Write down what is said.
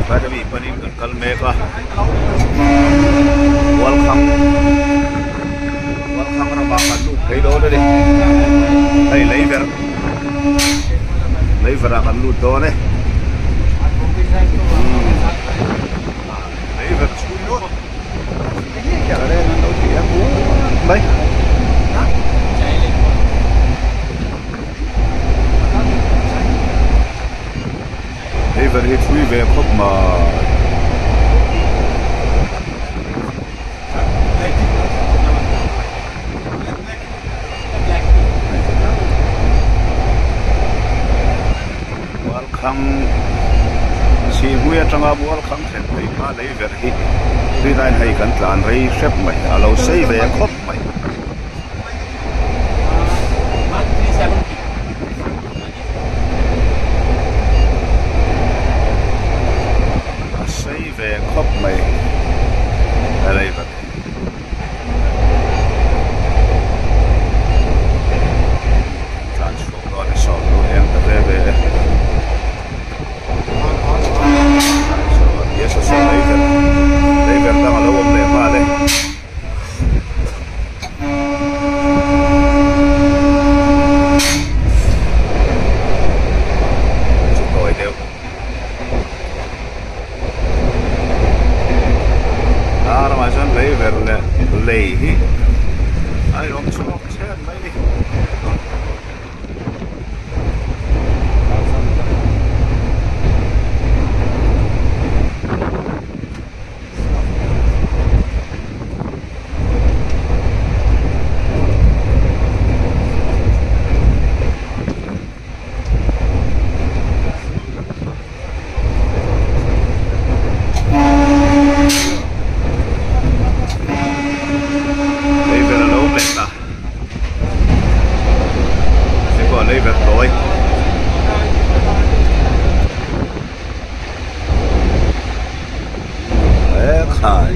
Kada mi panin kalmeka welcome rabakan lu hey do de hey lever akan lu do ne lever chulo ya ada nang tau dia ku bai lever hit free về khóc mà welcome si huya tanga welcome then thei ma lever hit ri dan hai kan tlan rei sep mai alo sei ve khop mai về khóc mày ở đây vậy chán xuống đó để sầu luôn em ta về về yes so đây về ta mà lâu om để pha đây chúng tôi đều Ramadan lever lehi ai rom chok chen mai ni lever rồi khai